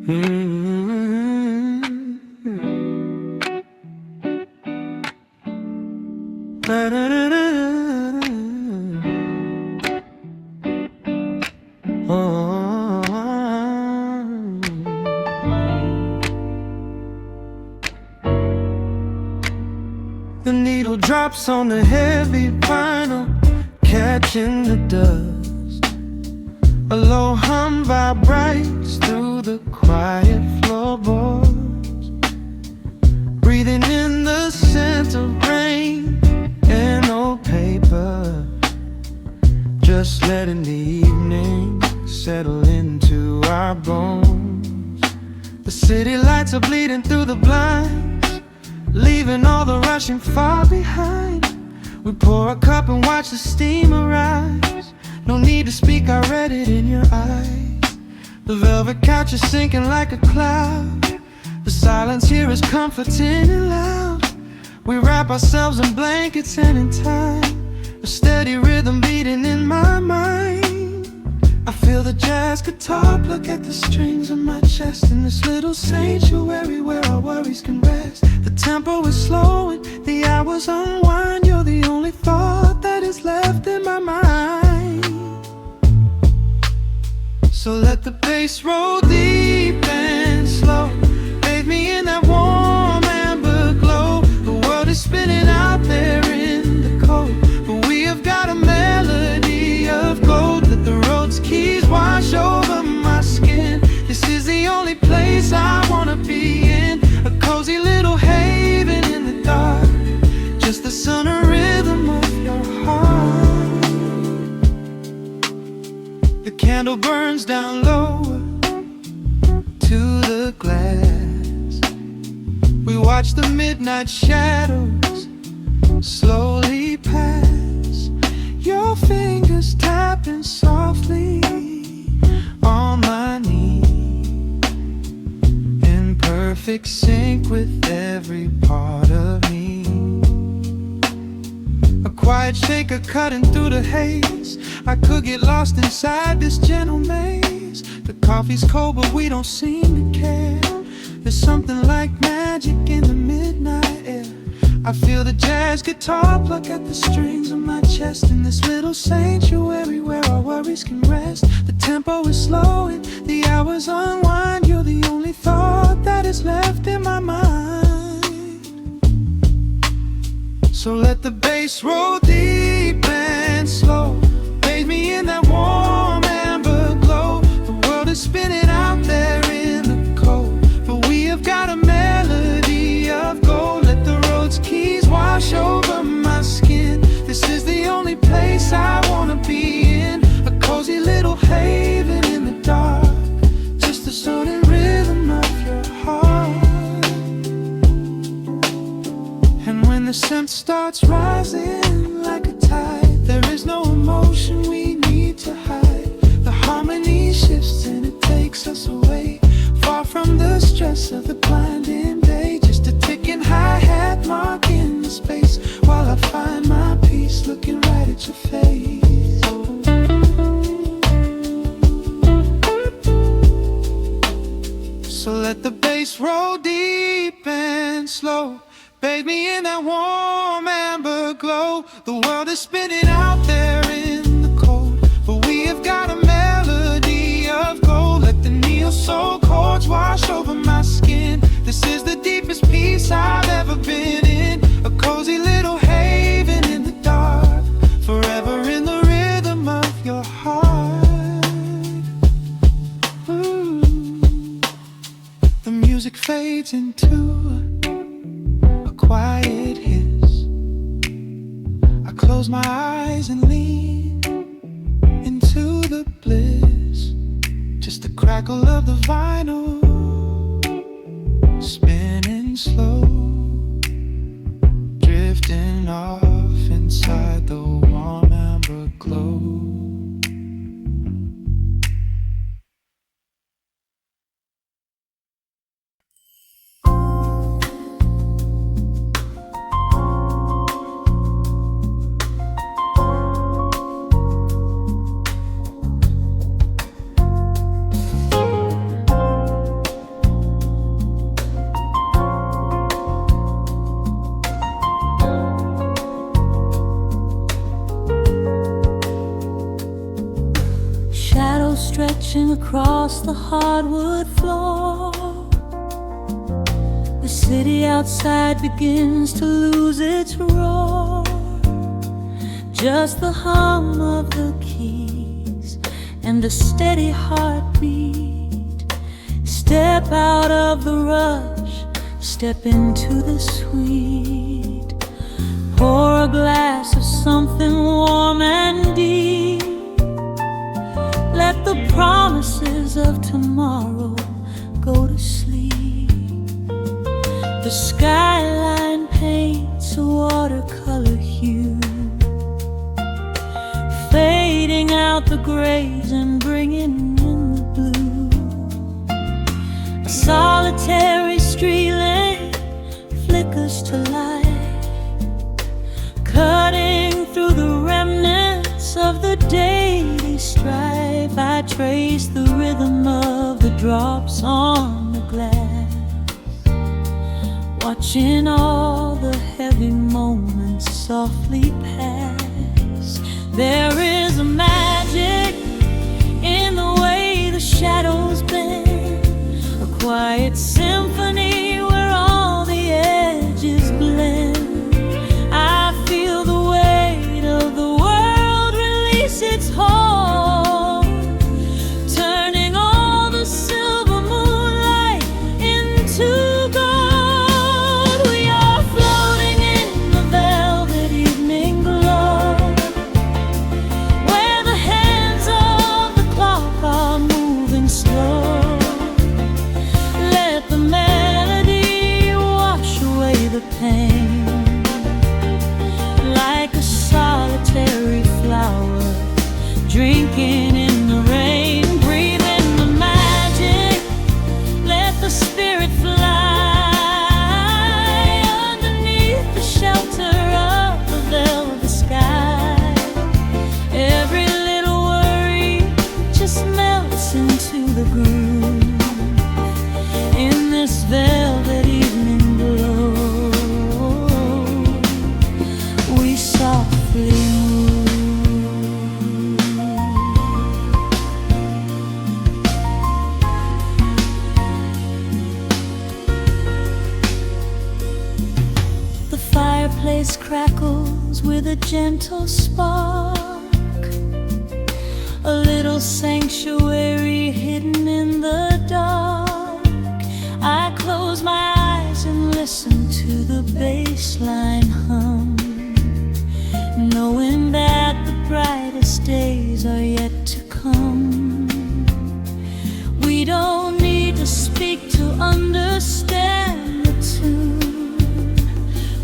The needle drops on the heavy vinyl, catching the dust. A low hum vibrates through the quiet floorboards, breathing in the scent of rain and old paper, just letting the evening settle into our bones. The city lights are bleeding through the blinds, leaving all the rushing far behind. We pour a cup and watch the steam arise. No need to speak, I read it in your eyes. The velvet couch is sinking like a cloud. The silence here is comforting and loud. We wrap ourselves in blankets and in time, a steady rhythm beating in my mind. I feel the jazz guitar pluck at the strings of my chest, in this little sanctuary where our worries can rest. The tempo is slowing, the hours unwind. You're the only thought that is left in my mind. So let the bass roll deep and slow, bathe me in that warm amber glow. The world is spinning out there in the cold, but we have got a melody of gold. Let the road's keys wash over my skin. This is the only place I wanna be in, a cozy little haven in the dark, just the sun and rhythm of your heart. The candle burns down lower to the glass. We watch the midnight shadows slowly pass. Your fingers tapping softly on my knee, in perfect sync with every part of me. A quiet shaker cutting through the haze. I could get lost inside this gentle maze. The coffee's cold but we don't seem to care. There's something like magic in the midnight air. I feel the jazz guitar pluck at the strings of my chest, in this little sanctuary where our worries can rest. The tempo is slowing, the hours unwind. You're the only thought that is left in my mind. So let the bass roll deep and slow, bathe me in that warm amber glow. The world is spinning out there in the cold, but we have got a melody of gold. Let the road's keys wash over my skin. This is the only place I wanna be in, a cozy little haven in the dark, just the sound and rhythm of your heart. And when the scent starts rising like a tide, there is no emotion we need to hide. The harmony shifts and it takes us away, far from the stress of the blinding day. Just a ticking hi-hat marking the space, while I find my peace looking right at your face. So let the bass roll deep and slow, bathe me in that warm amber glow. The world is spinning out there in the cold, but we have got a melody of gold. Let the neo-soul chords wash over my skin. This is the deepest peace I've ever been in, a cozy little haven in the dark, forever in the rhythm of your heart. Ooh. The music fades into a quiet hiss. I close my eyes and lean into the bliss, just the crackle of the vinyl spinning slow, drifting off inside the warm amber glow. shadows stretching across the hardwood floor. The city outside begins to lose its roar. Just the hum of the keys and a steady heartbeat. Step out of the rush, step into the sweet. Pour a glass of something warm and deep. Let the promises of tomorrow go to sleep. The skyline paints a watercolor hue, fading out the grays and bringing in the blue. A solitary street lamp flickers to life, cutting through the remnants of the daily strife. I trace the rhythm of the drops on the glass, watching all the heavy moments softly pass. There is a magic in the way the shadows bend, a quiet symphony where all the edges blend. I feel the weight of the world release its hold, turning all the silver moonlight into gold. We are floating in the velvet evening glow, where the hands of the clock are moving slow. Let the melody wash away the pain, like a solitary flower drinking in the rain. Breathe in the magic, let the spirit fly underneath the shelter of the velvet sky. Every little worry just melts into the groove in this velvet evening glow. We softly move. The fireplace crackles with a gentle spark, a little sanctuary hidden in the dark. I close my eyes and listen to the bass line hum, knowing that the brightest days are yet to come. We don't need to speak to understand the tune,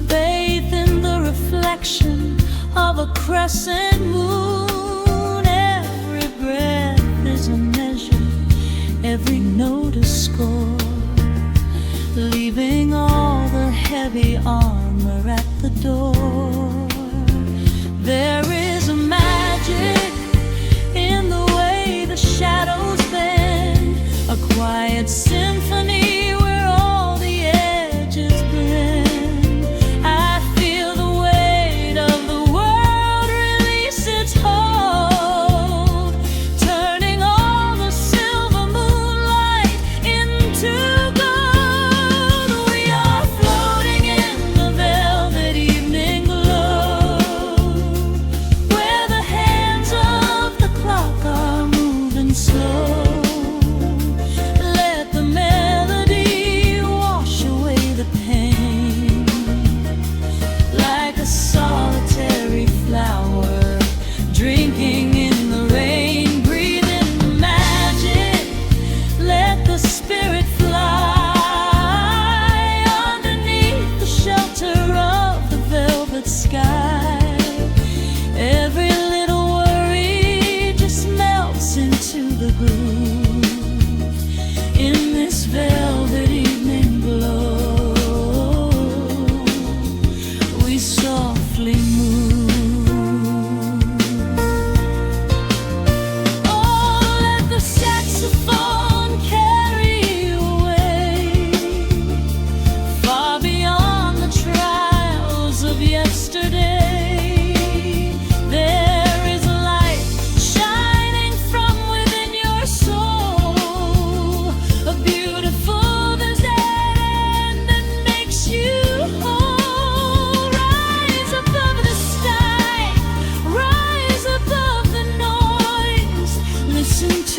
bathed in the reflection of a crescent moon. Every breath is a measure, every note a score, leaving all the heavy armor at the door. There is a magic in the way the shadows bend, a quiet symphony where all the edges blend. I feel the weight of the world release its hold, turning all the silver moonlight into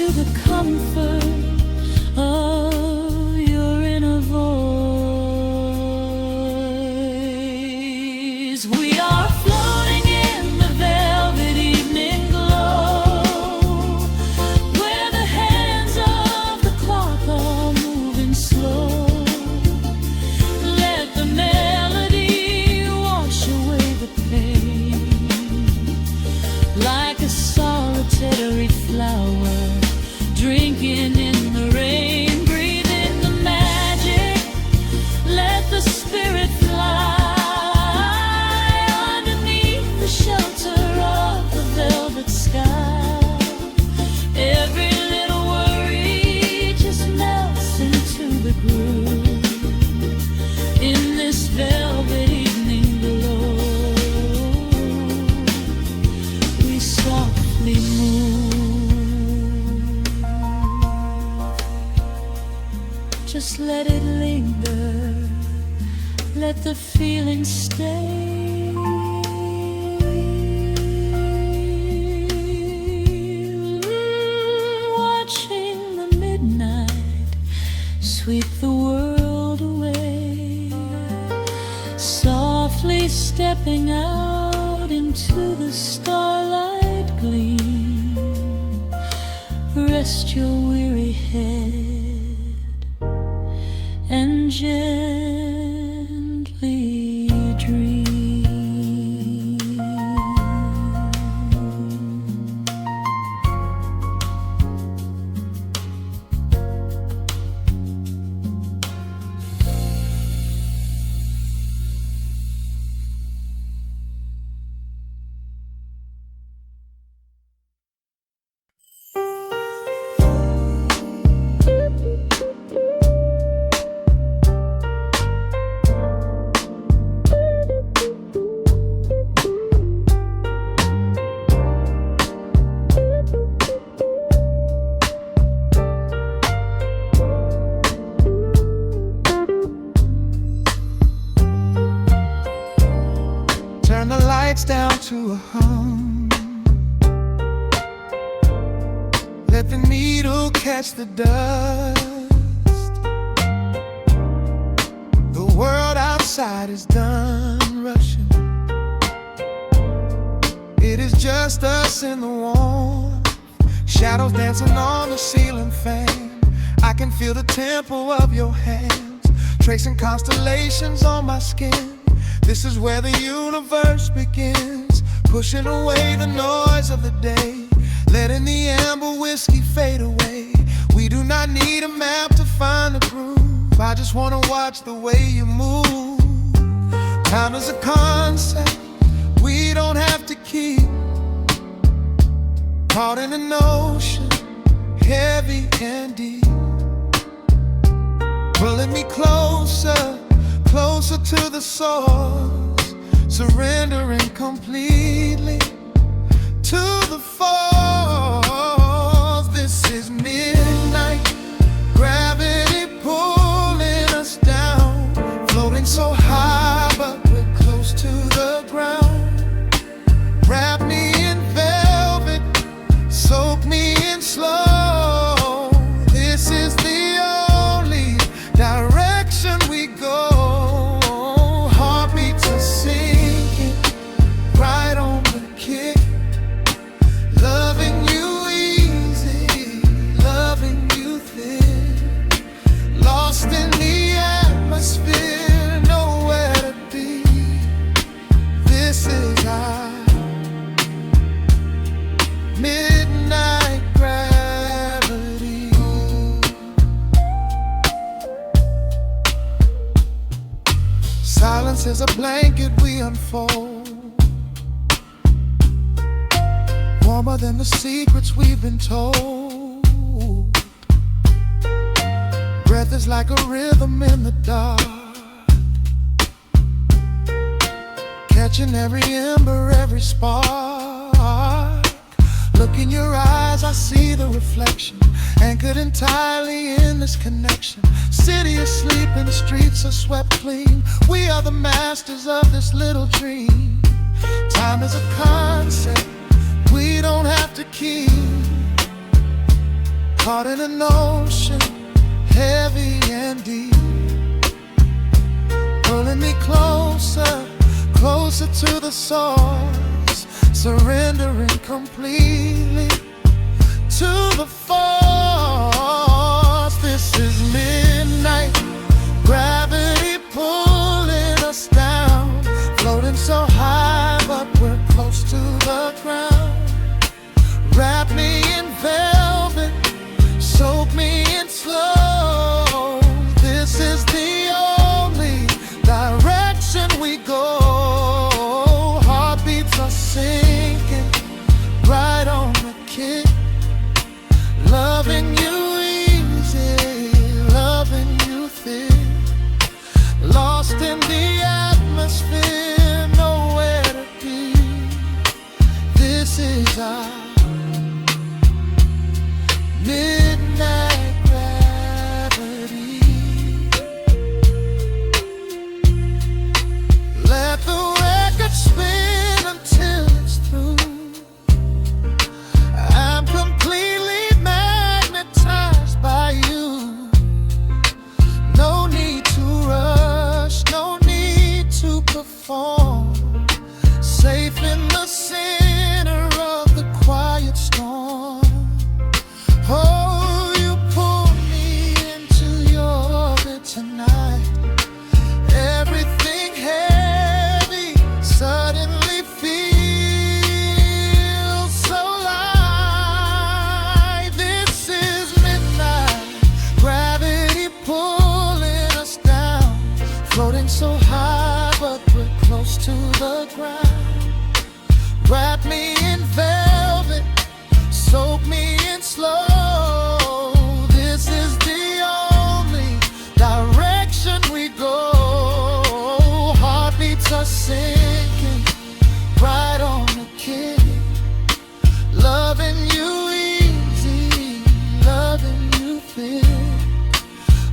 to the comfort of your inner voice. We are floating in the velvet evening glow, where the hands of the clock are moving slow. Let the melody wash away the pain, like a solitary flower drinking in the rain. Breathe in the magic, let the spirit fly underneath the shelter of the velvet sky. Every little worry just melts into the groove in this velvet evening glow. We softly move, just let it linger, let the feeling stay. Watching the midnight sweep the world away, softly stepping out into the starlight gleam. Rest your weary head and gently dream. Turn the lights down to a hum. Let the needle catch the dust. The world outside is done rushing. It is just us in the warmth, shadows dancing on the ceiling fan. I can feel the tempo of your hands, tracing constellations on my skin. This is where the universe begins, pushing away the noise of the day, letting the amber whiskey fade away. We do not need a map to find the groove. I just wanna watch the way you move. Time is a concept we don't have to keep, caught in an ocean, heavy and deep, pulling me closer, closer to the source, surrendering completely to the force. This is midnight, gravity pulling us down, floating so high but we're close to the ground. Wrap me in velvet, soak me in slow. This is the only direction we go. Heartbeats are sinking, right on the kick. Loving you easy, loving you thin. Lost in the atmosphere, nowhere to be. This is our midnight gravity. Silence is a blanket we unfold, warmer than the secrets we've been told. Breath is like a rhythm in the dark, catching every ember, every spark. Look in your eyes, I see the reflection, anchored entirely in this connection. City asleep and the streets are swept clean. We are the masters of this little dream. Time is a concept we don't have to keep, Caught in an ocean, heavy and deep, pulling me closer, closer to the source, surrendering completely to the force. This is midnight, gravity pulling us down, floating so high but we're close to the ground. Wrap me in velvet, soak me in slow. This is the only direction we go. Heartbeats are sinking right on the kick. Loving you easy, loving you thick. Lost in the atmosphere, nowhere to be. This is our midnight gravity. Let the record spin until it's through. I'm completely magnetized by you. No need to rush, no need to perform. Safe in the center of the quiet storm. Oh, you pull me into your orbit tonight. Everything heavy suddenly feels so light. This is midnight, gravity pulling us down, floating so high but we're close to the ground. Wrap me in velvet, soak me in slow. This is the only direction we go. Heartbeats are sinking right on the kick. Loving you easy, loving you thick.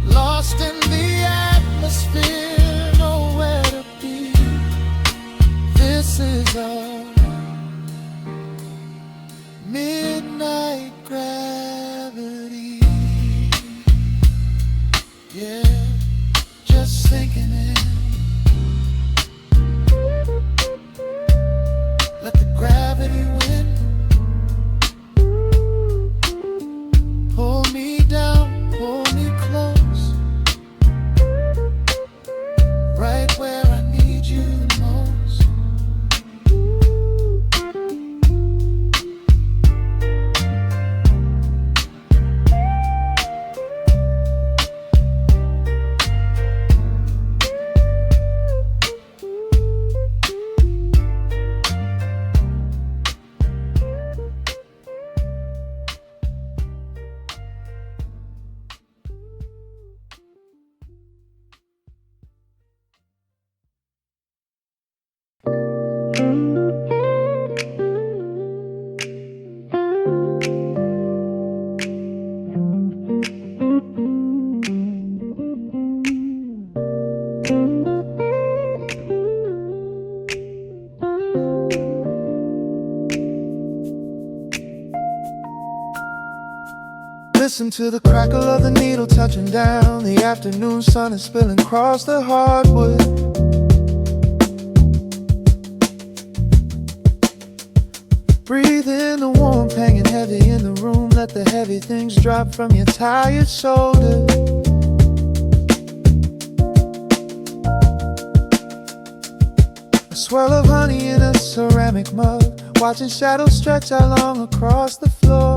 Lost in the atmosphere, nowhere to be. This is our midnight gravity. Yeah, just sinking in. Let the gravity win. Pull me down, pull me close, right where I need you the most. Listen to the crackle of the needle touching down. The afternoon sun is spilling across the hardwood. Breathe in the warmth hanging heavy in the room. Let the heavy things drop from your tired shoulders. A swirl of honey in a ceramic mug, watching shadows stretch out long across the floor.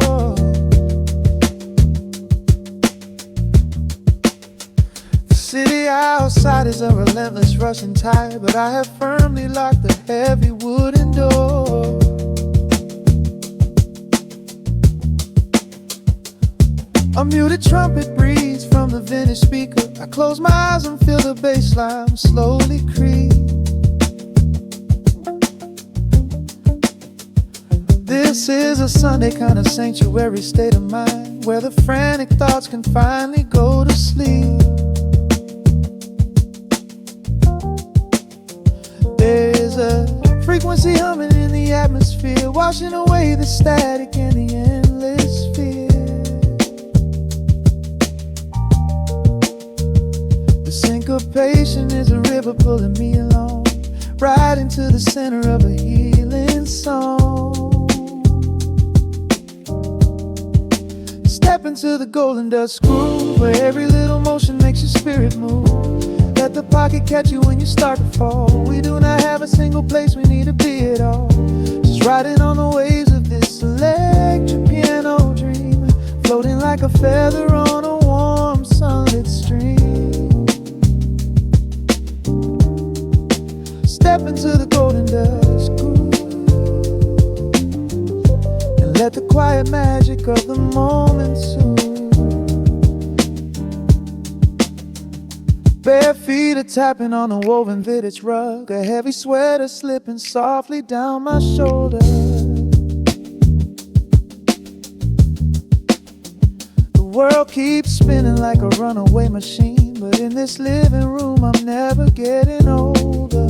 The city outside is a relentless rushing tide, but I have firmly locked the heavy wooden door. A muted trumpet breathes from the vintage speaker. I close my eyes and feel the bass line slowly creep. This is a Sunday kind of sanctuary state of mind, where the frantic thoughts can finally go to sleep. There's a frequency humming in the atmosphere, washing away the static and the endless fear. river pulling me along, right into the center of a healing song. Step into the golden dust groove, where every little motion makes your spirit move. Let the pocket catch you when you start to fall. We do not have a single place we need to be at all. Just riding on the waves of this electric piano dream, floating like a feather on a warm sunlit stream. Step into the golden dust groove and let the quiet magic of the moment soothe. Bare feet are tapping on a woven vintage rug, a heavy sweater slipping softly down my shoulder. The world keeps spinning like a runaway machine, but in this living room I'm never getting older.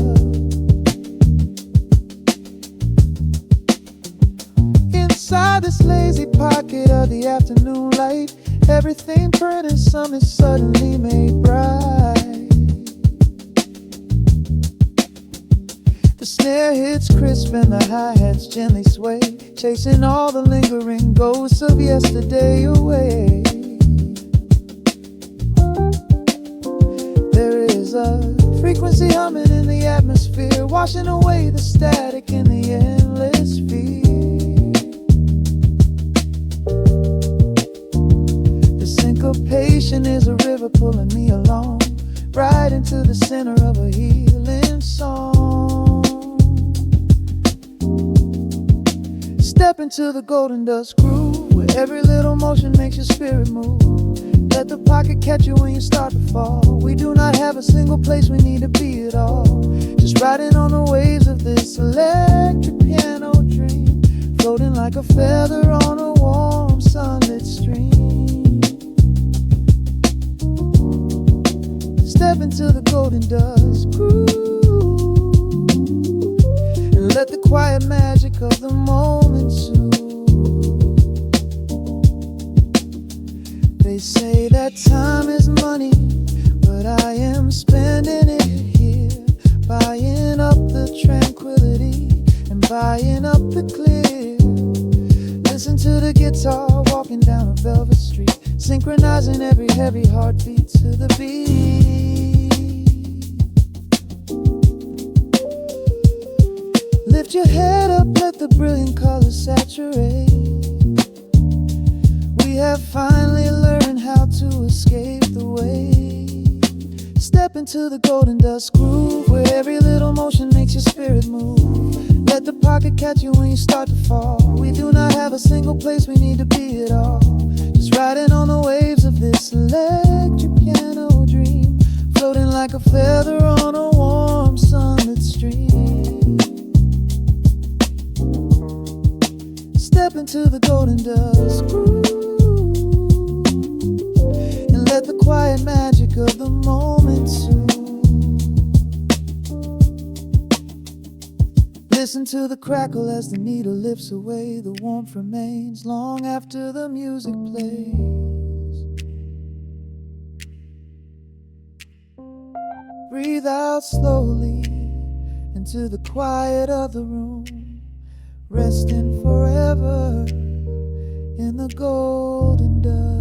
Inside this lazy pocket of the afternoon light, everything burned and something suddenly made bright. The snare hits crisp and the hi-hats gently sway, chasing all the lingering ghosts of yesterday away. There is a frequency humming in the atmosphere, washing away the static in the endless fear. Syncopation is a river pulling me along, right into the center of a healing song. Step into the golden dust groove, where every little motion makes your spirit move. Let the pocket catch you when you start to fall. We do not have a single place we need to be at all. Just riding on the waves of this electric piano dream, floating like a feather on a warm sunlit stream. Step into the golden dust groove and let the quiet magic of the moment soothe. They say that time is money, but I am spending it here, buying up the tranquility and buying up the clear. Listen to the guitar walking down a velvet street, synchronizing every heavy heartbeat to the beat. Lift your head up, let the brilliant colors saturate. We have finally learned how to escape the weight. Step into the golden dust groove, where every little motion makes your spirit move. Let the pocket catch you when you start to fall. We do not have a single place we need to be at all. Just riding on the waves of this electric piano dream, floating like a feather on a warm sunlit stream. Step into the golden dust groove and let the quiet magic of the moment soothe. Listen to the crackle as the needle lifts away. The warmth remains long after the music plays. Breathe out slowly into the quiet of the room, resting forever in the golden dust.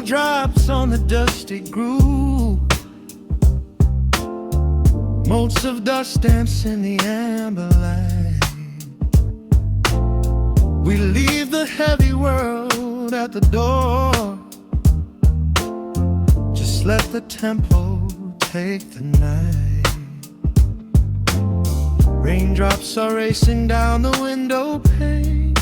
Drops on the dusty groove, motes of dust dance in the amber light. We leave the heavy world at the door. Just let the tempo take the night. Raindrops are racing down the window pane,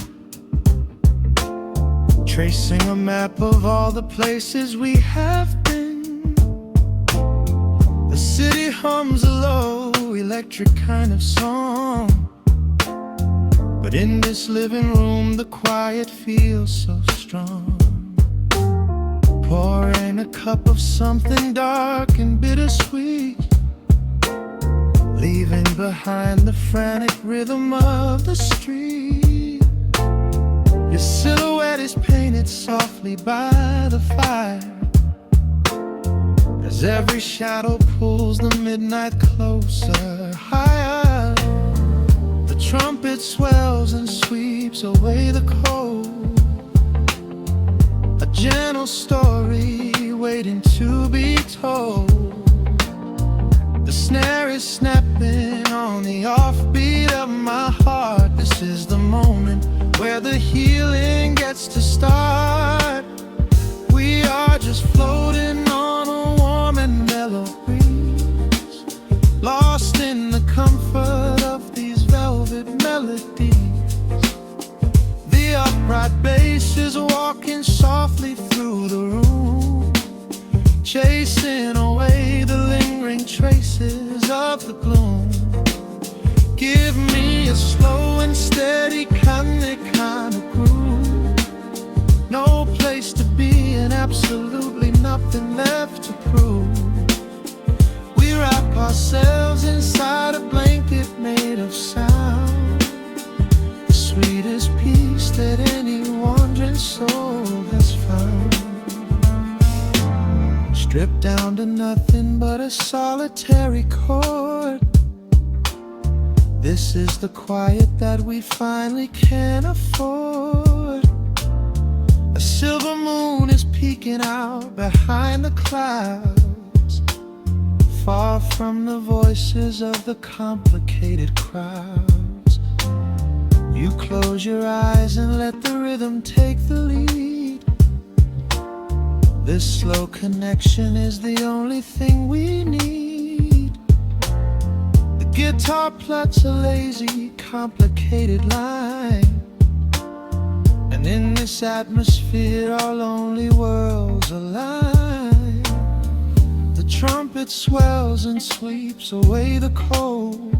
tracing a map of all the places we have been. city hums a low, electric kind of song, but in this living room the quiet feels so strong. Pouring a cup of something dark and bittersweet, leaving behind the frantic rhythm of the street. Your silhouette is painted softly by the fire, as every shadow pulls the midnight closer, higher. The trumpet swells and sweeps away the cold, a gentle story waiting to be told. The snare is snapping on the offbeat of my heart. This is the moment where the healing gets to start. We are just floating on a warm and mellow breeze, lost in the comfort of these velvet melodies. The upright bass is walking softly through the room, chasing away the lingering traces of the gloom. Give me a slow and steady kind of groove, no place to be and absolutely nothing left to prove. We wrap ourselves inside a blanket made of sound, the sweetest peace that any wandering soul has found. Stripped down to nothing but a solitary chord, this is the quiet that we finally can afford. A silver moon is peeking out behind the clouds, far from the voices of the complicated crowds. You close your eyes and let the rhythm take the lead. This slow connection is the only thing we need. The guitar plucks a lazy, complicated line, and in this atmosphere our lonely worlds align. The trumpet swells and sweeps away the cold,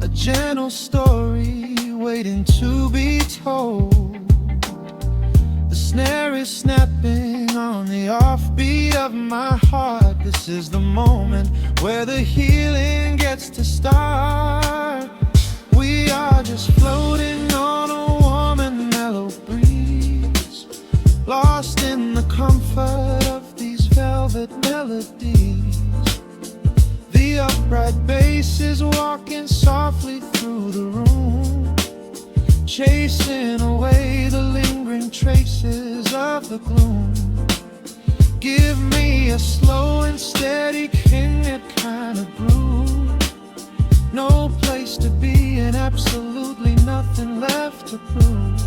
a gentle story waiting to be told. The snare is snapping on the offbeat of my heart. This is the moment where the healing gets to start. We are just floating on a warm and mellow breeze, lost in the comfort of these velvet melodies. The upright bass is walking softly through the room, chasing away the lingering traces of the gloom. Give me a slow and steady kind of groove, no place to be and absolutely nothing left to prove.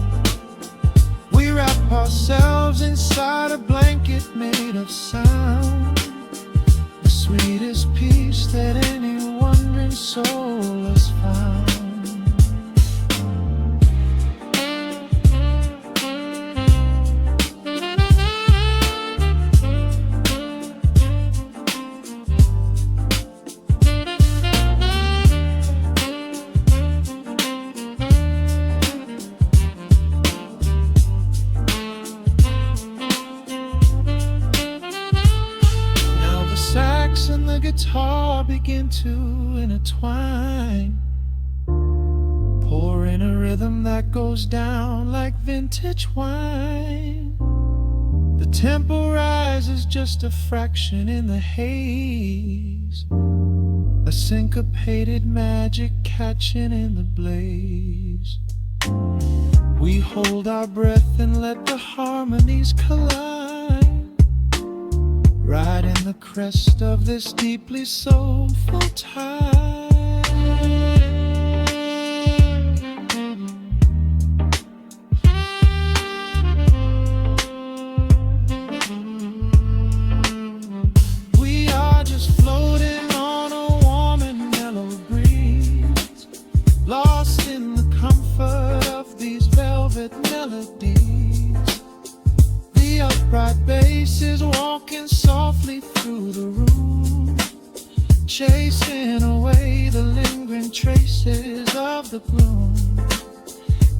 We wrap ourselves inside a blanket made of sound, the sweetest peace that any wandering soul has found. And the guitar begin to intertwine, pouring a rhythm that goes down like vintage wine. The tempo rises just a fraction in the haze, a syncopated magic catching in the blaze. We hold our breath and let the harmonies collide, riding the crest of this deeply soulful tide. We are just floating on a warm and mellow breeze, lost in the comfort of these velvet melodies. The upright bass is walking softly through the room, chasing away the lingering traces of the gloom.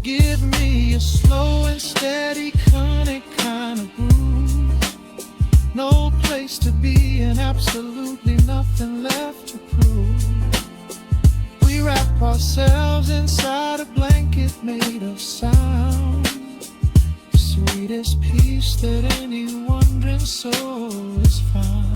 Give me a slow and steady kind of groove. No place to be and absolutely nothing left to prove. We wrap ourselves inside a blanket made of sound, the sweetest peace that any wandering soul has found.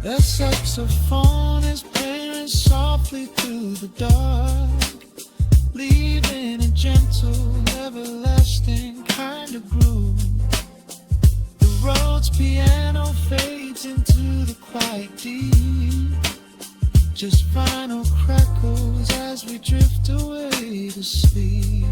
The saxophone is playing softly through the dark, leaving a gentle, everlasting kind of groove. The road's piano fades into the quiet deep, just final crackles as we drift away to sleep.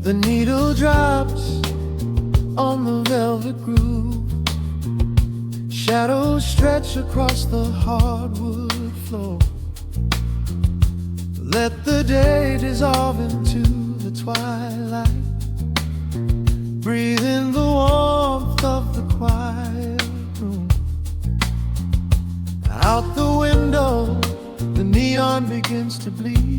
The needle drops on the velvet groove. Shadows stretch across the hardwood floor. Let the day dissolve into the twilight. Breathe in the warmth of the quiet room. Out the window, the neon begins to bleed.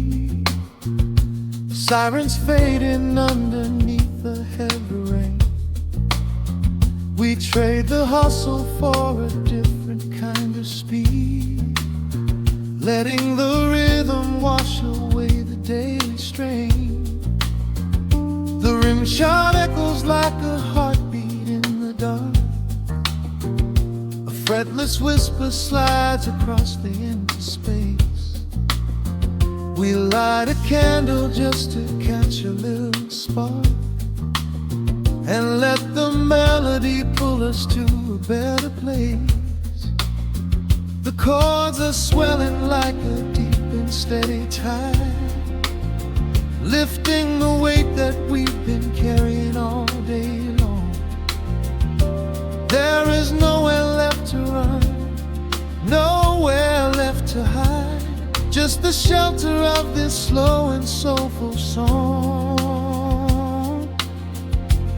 Sirens fading underneath the heavy rain. We trade the hustle for a different kind of speed, letting the rhythm wash away the daily strain. The rim shot echoes like a heartbeat in the dark. A fretless whisper slides across the empty space. We light a candle just to catch a little spark, and let the melody pull us to a better place. The chords are swelling like a deep and steady tide, lifting the weight that we've been carrying all day long. There is nowhere left to run, nowhere left to hide, just the shelter of this slow and soulful song.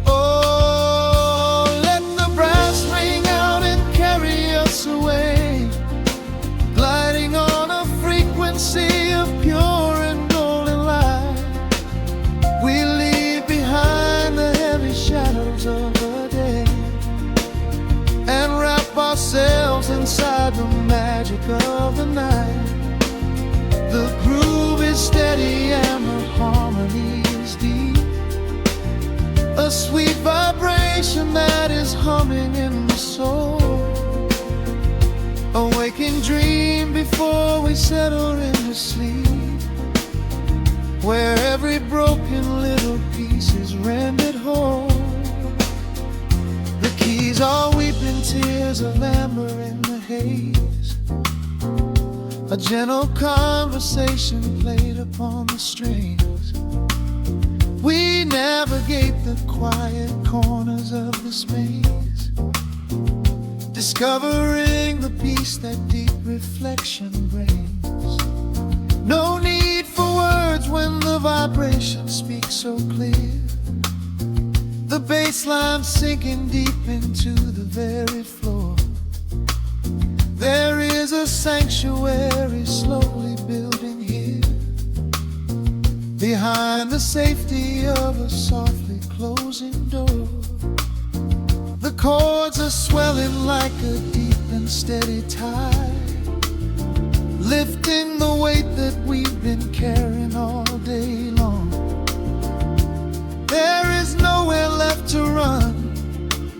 Oh, let the brass ring out and carry us away, gliding on a frequency of pure and golden light. We leave behind the heavy shadows of the day and wrap ourselves inside the magic of the night. The groove is steady and the harmony is deep, a sweet vibration that is humming in the soul. A waking dream before we settle into sleep, where every broken little piece is rendered whole. The keys are weeping tears of amber in the haze, a gentle conversation played upon the strings. We navigate the quiet corners of this maze, discovering the peace that deep reflection brings. No need for words when the vibration speaks so clear. The bass line sinking deep into the very floor. There is a sanctuary slowly building here, behind the safety of a softly closing door. The chords are swelling like a deep and steady tide, lifting the weight that we've been carrying all day long. There is nowhere left to run,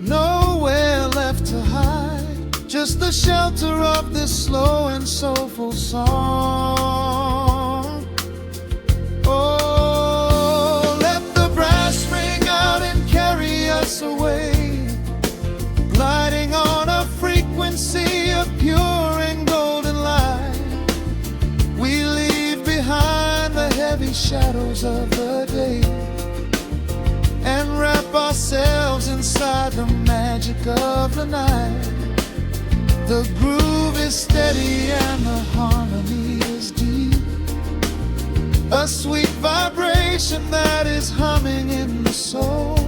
nowhere left to hide, just the shelter of this slow and soulful song. Oh, let the brass ring out and carry us away, gliding on a frequency of pure and golden light. We leave behind the heavy shadows of the day and wrap ourselves inside the magic of the night. The groove is steady and the harmony is deep, a sweet vibration that is humming in the soul.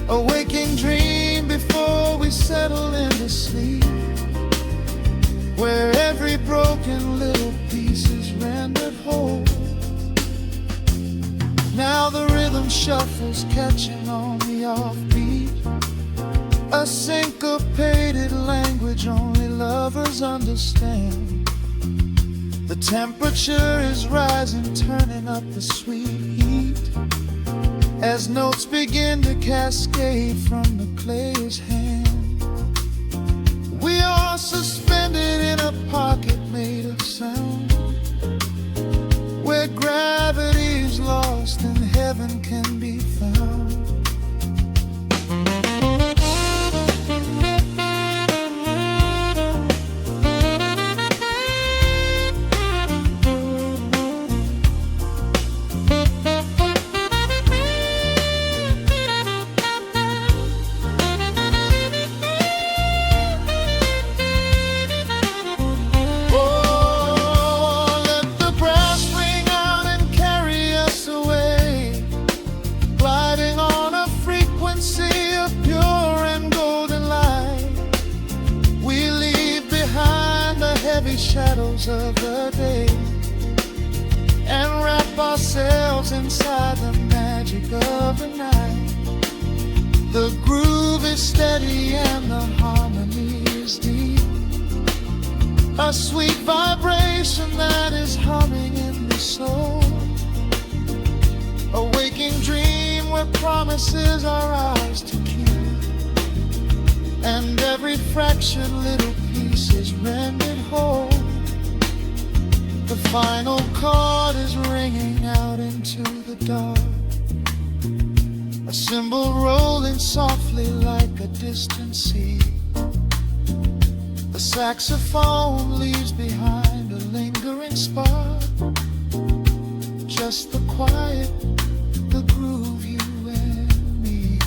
A waking dream before we settle into sleep, where every broken little piece is rendered whole. Now the rhythm shuffles, catching on the offbeat, a syncopated language only lovers understand. The temperature is rising, turning up the sweet heat, as notes begin to cascade from the clay's hand. We are suspended in a pocket made of sound, where gravity is lost and heaven can be found. Shadows of the day and wrap ourselves inside the magic of the night. The groove is steady and the harmony is deep, a sweet vibration that is humming in the soul. A waking dream where promises are ours to keep, and every fraction little piece is rendered whole. The final chord is ringing out into the dark, a cymbal rolling softly like a distant sea. The saxophone leaves behind a lingering spark, just the quiet, the groove, you and me.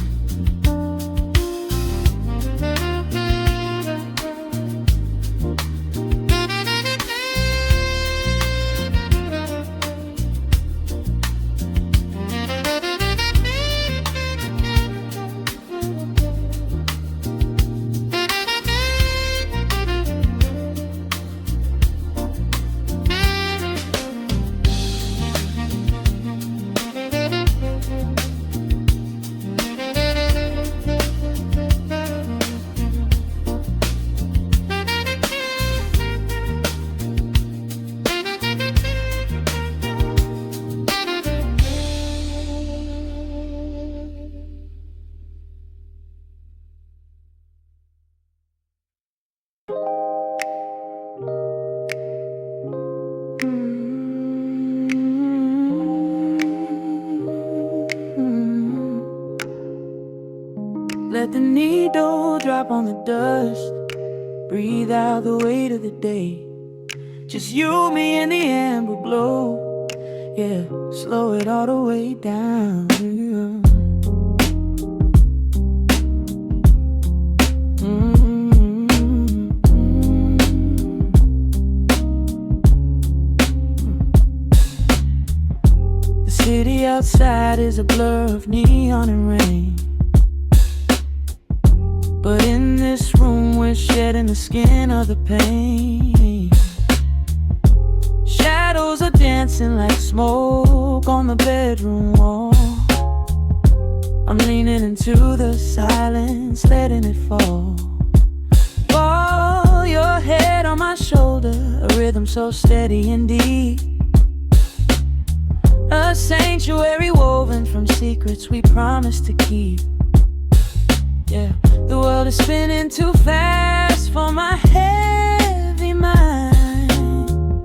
Let the needle drop on the dust, breathe out the weight of the day. Just you, me, and the amber glow. Yeah, slow it all the way down. Yeah. city outside is a blur of neon and rain, but in this room we're shedding the skin of the pain. Shadows are dancing like smoke on the bedroom wall. I'm leaning into the silence, letting it fall. Fall your head on my shoulder, a rhythm so steady and deep, a sanctuary woven from secrets we promised to keep. Yeah, the world is spinning too fast for my heavy mind,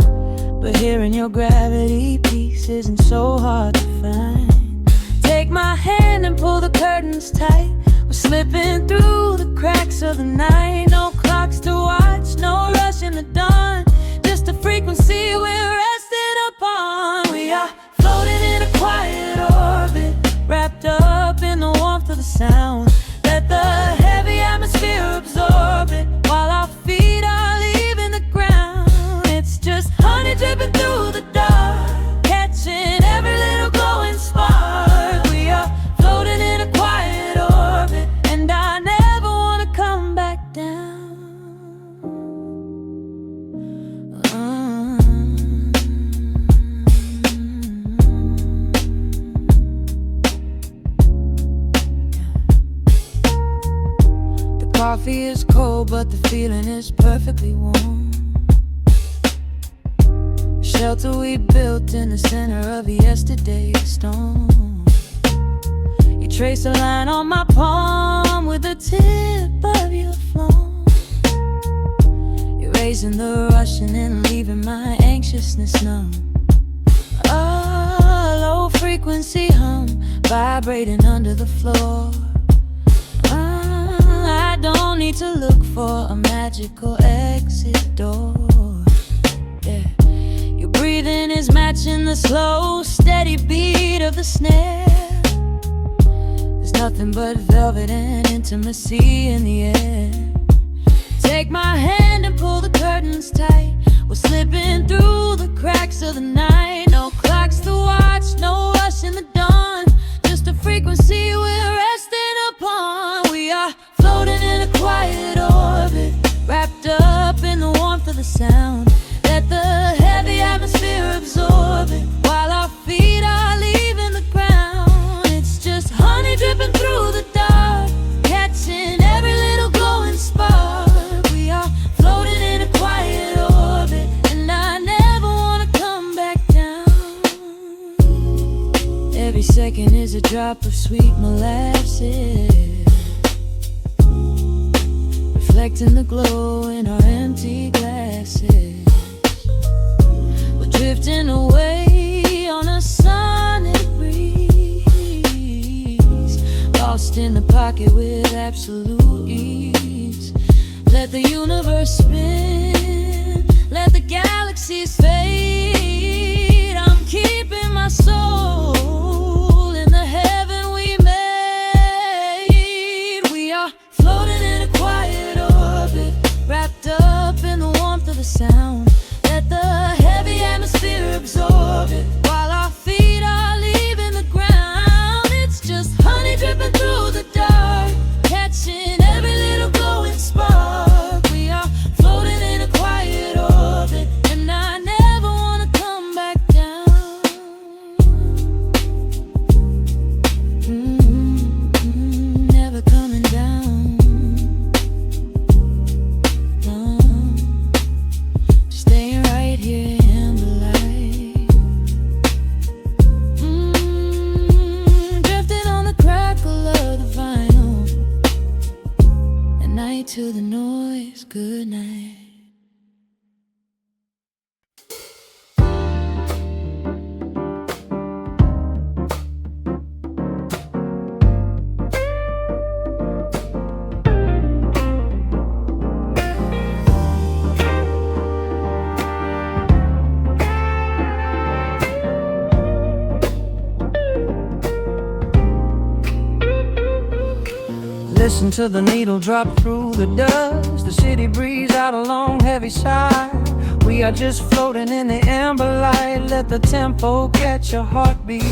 but hearing your gravity piece isn't so hard to find. Take my hand and pull the curtains tight. We're slipping through the cracks of the night. No clocks to watch, no rush in the dawn, just a frequency we're resting upon. We are floating in a quiet orbit, wrapped up in the warmth of the sound. Let the heavy atmosphere absorb it, while our feet are leaving the ground. It's just honey dripping through the dark, catching every little glowing spark. We are floating in a quiet orbit, and I never want to come back down. Coffee is cold, but the feeling is perfectly warm. Shelter we built in the center of yesterday's storm. You trace a line on my palm with the tip of your phone, erasing the rushing and leaving my anxiousness numb. A low frequency hum vibrating under the floor. I don't need to look for a magical exit door. Yeah, your breathing is matching the slow, steady beat of the snare. There's nothing but velvet and intimacy in the air. Take my hand and pull the curtains tight. We're slipping through the cracks of the night. No clocks to watch, no rush in the dawn, just a frequency we're resting upon. We are floating in a quiet orbit, wrapped up in the warmth of the sound. Let the heavy atmosphere absorb it, while our feet are leaving the ground. It's just honey dripping through the dark, catching every little glowing spark. We are floating in a quiet orbit, and I never want to come back down. Every second is a drop of sweet molasses, reflecting the glow in our empty glasses. We're drifting away on a sonic breeze, lost in the pocket with absolute ease. Let the universe spin, let the galaxies fade. I'm keeping my soul in the heaven we made. We are floating in a quiet orbit, wrapped up in the warmth of the sound. Let the heavy atmosphere absorb it, while our feet are leaving the ground. It's just honey dripping through the dark, catching every little glowing spark. We are floating in a quiet orbit, and I never want to come back down. Never coming down. No, just staying right here in the light. Drifting on the crackle of the vinyl. At night to the noise, good night. Listen to the needle drop through the dust. The city breathes out a long, heavy sigh. We are just floating in the amber light. Let the tempo catch your heartbeat.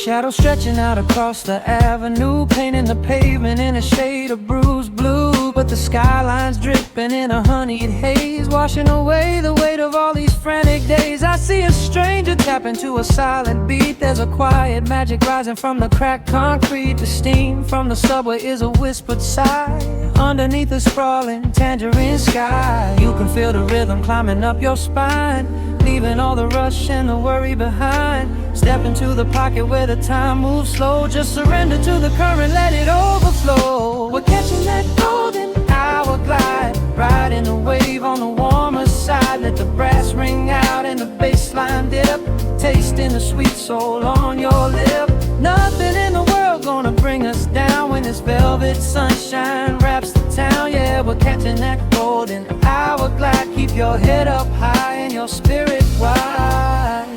Shadows stretching out across the avenue, painting the pavement in a shade of bruised blue. But the skyline's dripping in a honeyed haze, washing away the weight of all these frantic days. I see a stranger tap into a silent beat. There's a quiet magic rising from the cracked concrete. The steam from the subway is a whispered sigh underneath the sprawling tangerine sky. You can feel the rhythm climbing up your spine, leaving all the rush and the worry behind. Step into the pocket where the time moves slow. Just surrender to the current, let it overflow. We're catching that golden hour glide, riding a wave on the warmer side. Let the brass ring out and the bass line dip, tasting the sweet soul on your lip. Nothing in the world gonna bring us down when this velvet sunshine wraps the town. Yeah, we're catching that golden hour glide. Keep your head up high and your spirit wide.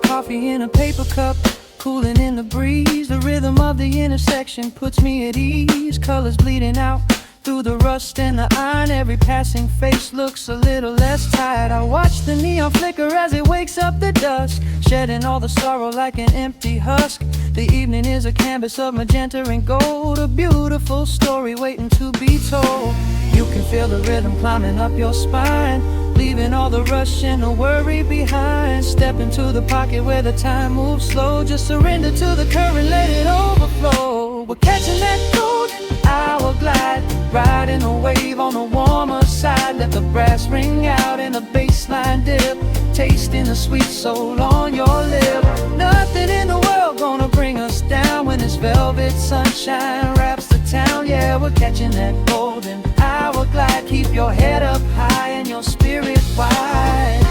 Coffee in a paper cup, cooling in the breeze. The rhythm of the intersection puts me at ease. Colors bleeding out through the rust and the iron. Every passing face looks a little less tired. I watch the neon flicker as it wakes up the dusk, shedding all the sorrow like an empty husk. The evening is a canvas of magenta and gold, a beautiful story waiting to be told. You can feel the rhythm climbing up your spine, leaving all the rush and the worry behind. Step into the pocket where the time moves slow. Just surrender to the current, let it overflow. We're catching that golden hour glide, riding a wave on the warmer side. Let the brass ring out and the bass line dip, tasting the sweet soul on your lip. Nothing in the world gonna bring us down when this velvet sunshine wraps the town. Yeah, we're catching that golden hour glide. Keep your head up high and your spirit wide.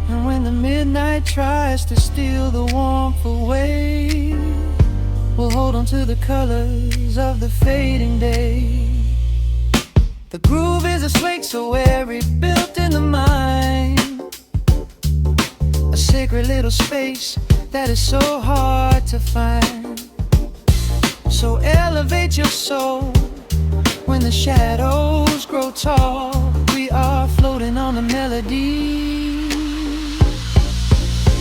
And when the midnight tries to steal the warmth away, we'll hold on to the colors of the fading day. The groove is a swing so airy, built in the mind, a sacred little space that is so hard to find. So elevate your soul when the shadows grow tall. We are floating on the melody,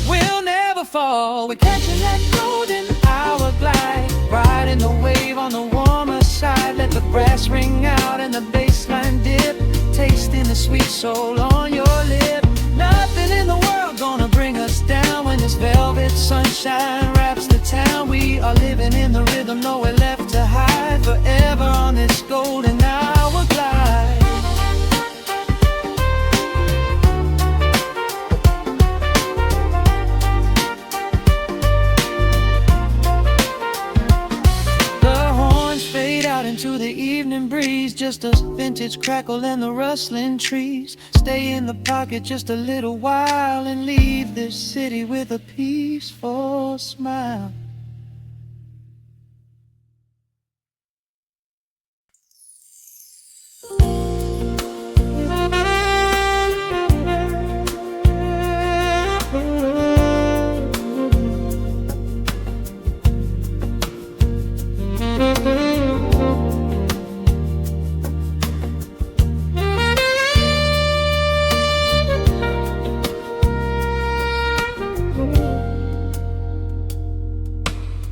we'll never fall. We're catching that golden hour glide, riding the wave on the warmer side. Let the brass ring out and the bass line dip, tasting the sweet soul on your lip. Nothing in the world gonna bring us down when this velvet sunshine wraps the town. We are living in the rhythm, nowhere left to hide, forever on this golden hour glide. Into the evening breeze, just a vintage crackle and the rustling trees. Stay in the pocket just a little while and leave this city with a peaceful smile.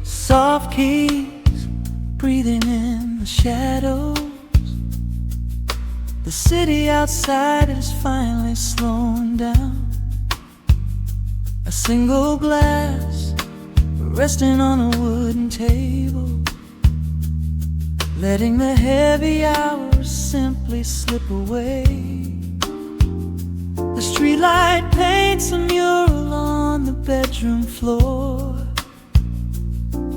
Soft keys breathing in the shadows. The city outside is finally slowing down. A single glass resting on a wooden table, letting the heavy hours simply slip away. The streetlight paints a mural on the bedroom floor,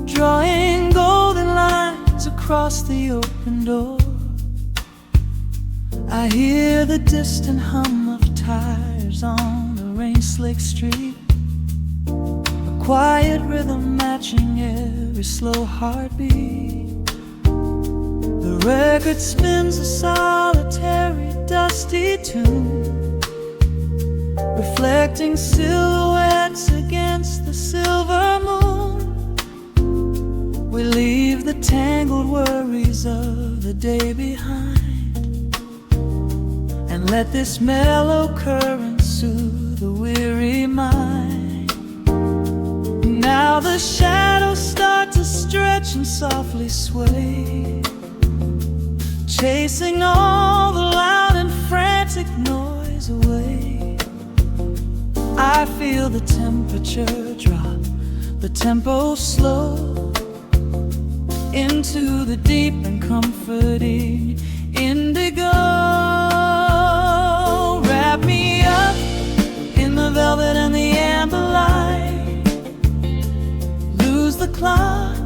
drawing golden lines across the open door. I hear the distant hum of tires on the rain-slicked street, a quiet rhythm matching every slow heartbeat. The record spins a solitary, dusty tune, reflecting silhouettes against the silver moon. We leave the tangled worries of the day behind and let this mellow current soothe the weary mind. Now the shadows start to stretch and softly sway, chasing all the loud and frantic noise away. I feel the temperature drop, the tempo slow, into the deep and comforting indigo. Wrap me up in the velvet and the amber light. Lose the clock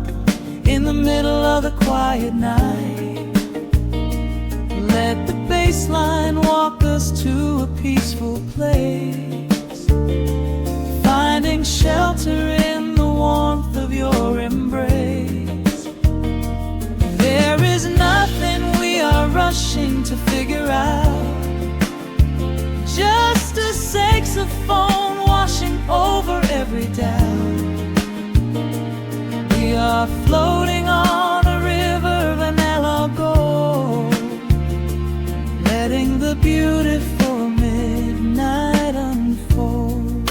in the middle of the quiet night. Let the bass line walk us to a peaceful place, finding shelter in the warmth of your embrace. There is nothing we are rushing to figure out, just a saxophone washing over every doubt. We are floating on a river vanilla gold, letting the beautiful midnight unfold.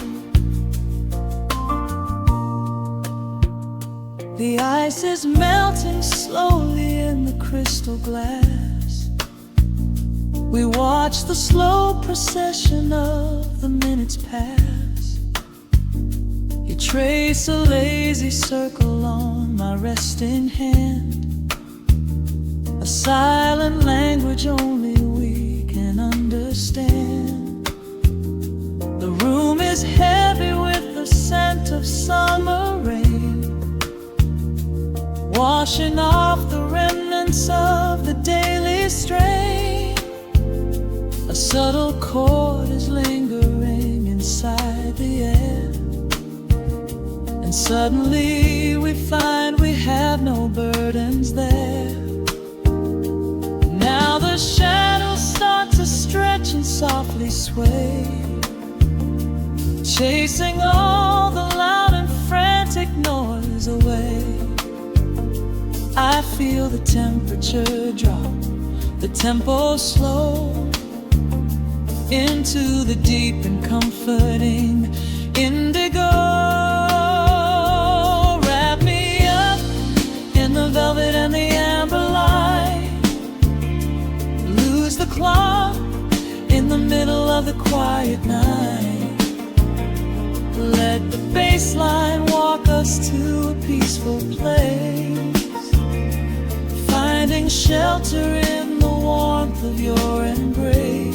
The ice is melting slowly in the crystal glass. We watch the slow procession of the minutes pass. You trace a lazy circle on my resting hand, a silent language only we can understand. The room is heavy with the scent of summer rain, washing off the remnants of the daily strain. A subtle chord is lingering inside the air, and suddenly we find we have no burdens there. Now the shadows start to stretch and softly sway, chasing all the loud and frantic noise away. I feel the temperature drop, the tempo slow, into the deep and comforting indigo. Wrap me up in the velvet and the amber light. Lose the clock in the middle of the quiet night. Let the bass line walk us to a peaceful place, finding shelter in the warmth of your embrace.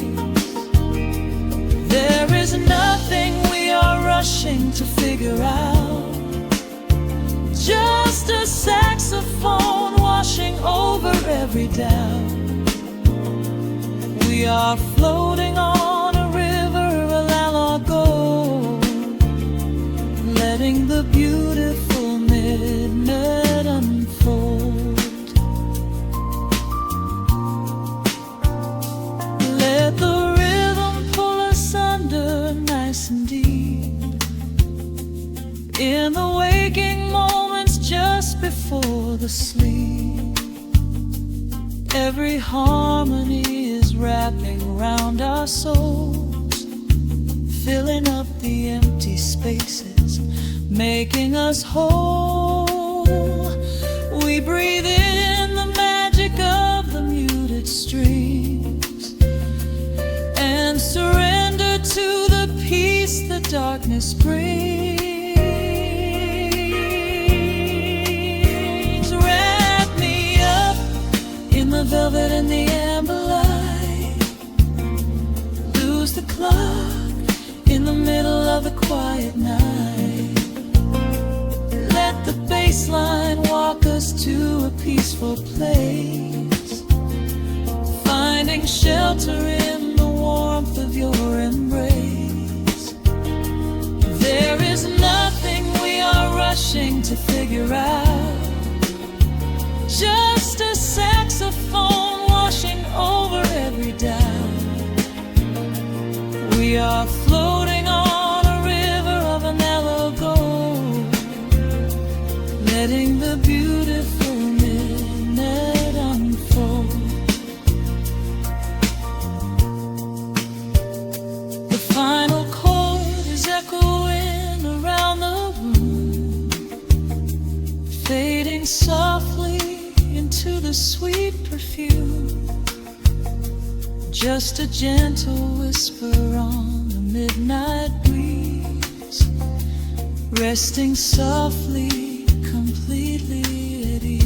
There is nothing we are rushing to figure out, just a saxophone washing over every doubt. We are floating on a river, a landlocked gold, letting the beautiful midnight unfold. Let the rhythm pull us under nice and deep, in the waking moments just before the sleep. Every harmony is wrapping around our souls, filling up the empty spaces, making us whole. We breathe in the magic of the muted strings and surrender to the peace the darkness brings. Wrap me up in the velvet and the amber light. Lose the clock in the middle of the quiet night. Let the bass line walk us to a peaceful place, finding shelter in the warmth of your embrace. There is nothing we are rushing to figure out, just a saxophone washing over every doubt. We are floating beautiful minute unfold. The final chord is echoing around the room, fading softly into the sweet perfume. Just a gentle whisper on the midnight breeze, resting softly, completely at ease.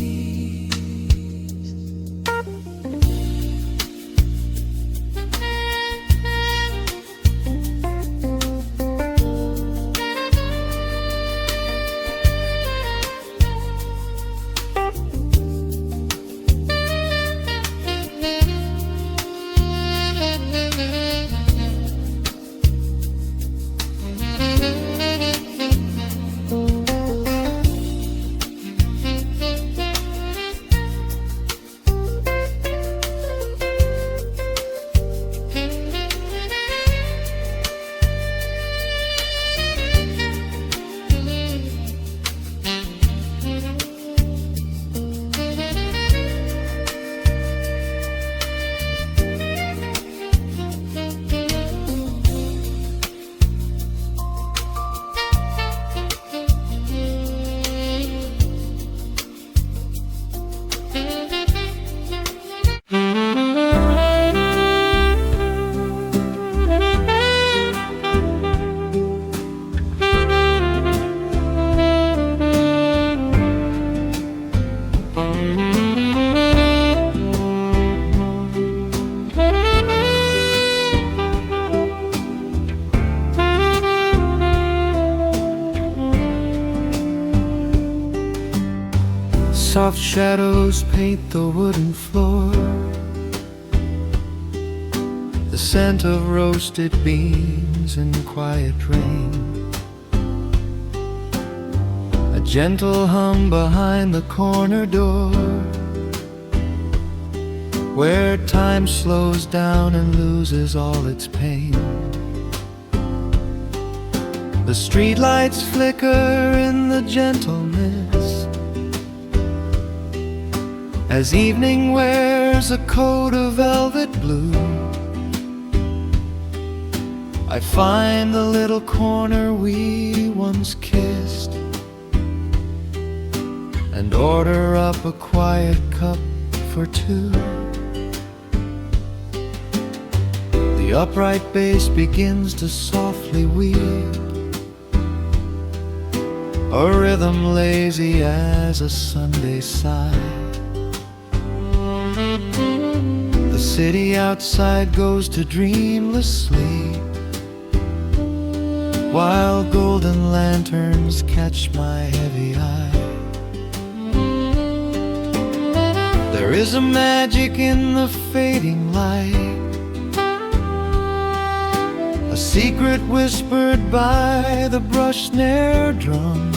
Soft shadows paint the wooden floor, the scent of roasted beans and quiet rain, a gentle hum behind the corner door, where time slows down and loses all its pain. The streetlights flicker in the gentle mist as evening wears a coat of velvet blue. I find the little corner we once kissed and order up a quiet cup for two. The upright bass begins to softly weave, a rhythm lazy as a Sunday sigh. The city outside goes to dreamless sleep, while golden lanterns catch my heavy eye. There is a magic in the fading light, a secret whispered by the brush snare drum.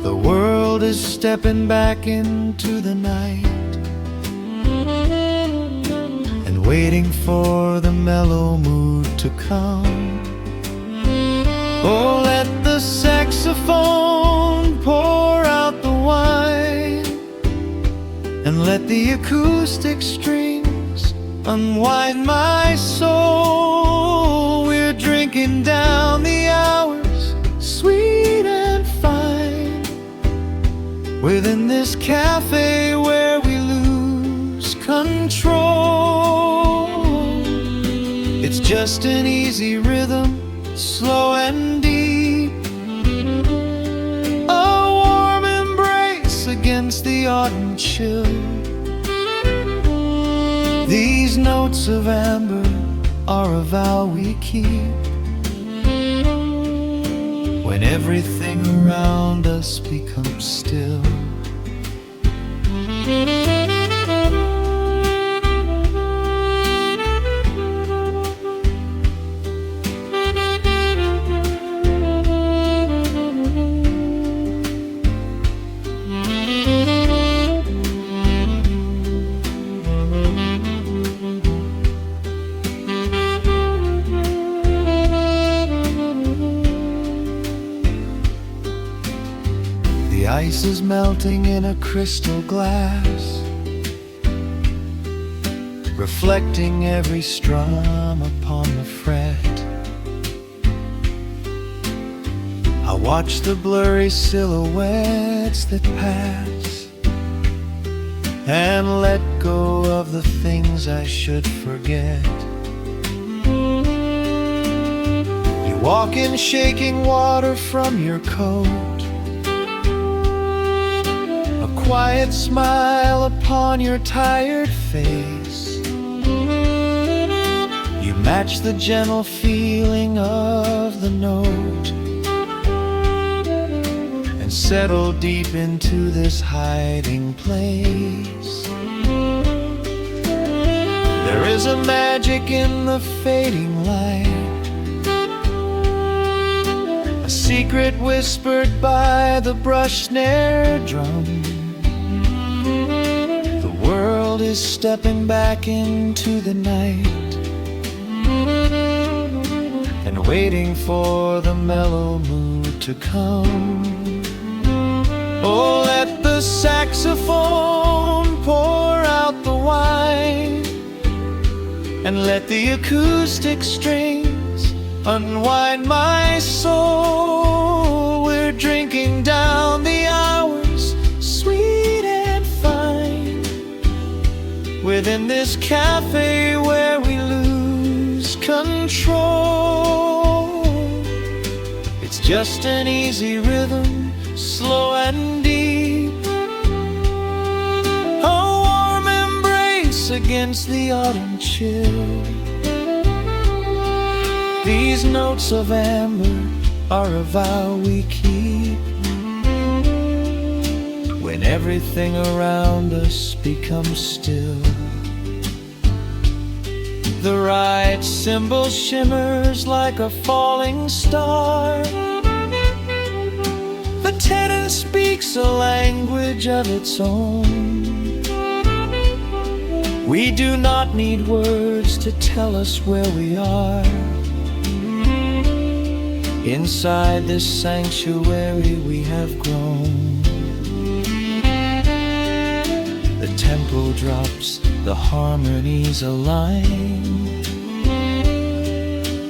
The world is stepping back into the night and waiting for the mellow mood to come. Oh, let the saxophone pour out the wine, and let the acoustic strings unwind my soul. We're drinking down the hours, sweet and fine, within this cafe where we lose control. It's just an easy rhythm, slow and deep, a warm embrace against the autumn chill. These notes of amber are a vow we keep when everything around us becomes still. The ice pulses melting in a crystal glass, reflecting every strum upon the fret. I watch the blurry silhouettes that pass and let go of the things I should forget. You walk in shaking water from your coat, a quiet smile upon your tired face. You match the gentle feeling of the note and settle deep into this hiding place. There is a magic in the fading light, a secret whispered by the brush snare drum. The world is stepping back into the night and waiting for the mellow mood to come. Oh, let the saxophone pour out the wine, and let the acoustic strings unwind my soul. We're drinking down the hours, sweet and fine, within this cafe where we lose control. It's just an easy rhythm, slow and deep, a warm embrace against the autumn chill. These notes of amber are a vow we keep when everything around us becomes still. The right cymbal shimmers like a falling star, the tenor speaks a language of its own. We do not need words to tell us where we are. Inside this sanctuary we have grown. The tempo drops, the harmonies align.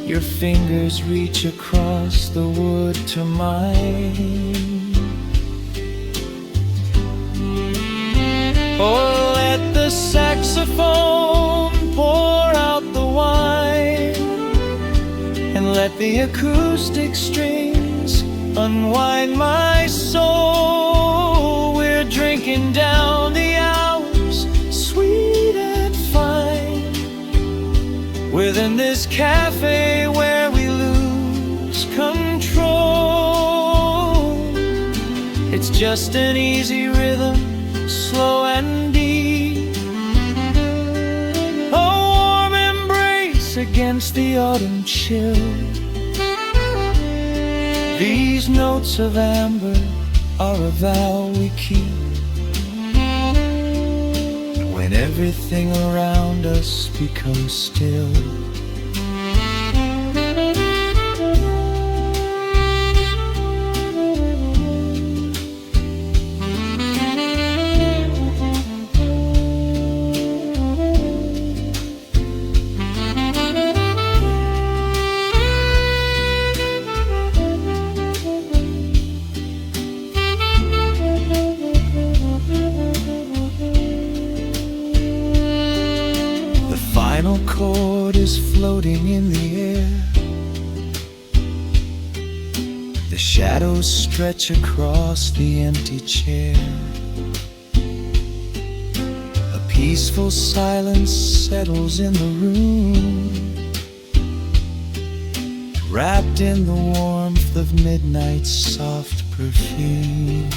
Your fingers reach across the wood to mine. Oh, let the saxophone pour out the wine, and let the acoustic strings unwind my soul. We're drinking down the hours, sweet and fine, within this cafe where we lose control. It's just an easy rhythm, slow and deep, a warm embrace against the autumn chill. These notes of amber are a vow we keep when everything around us becomes still. The final chord is floating in the air. The shadows stretch across the empty chair. A peaceful silence settles in the room, wrapped in the warmth of midnight's soft perfume.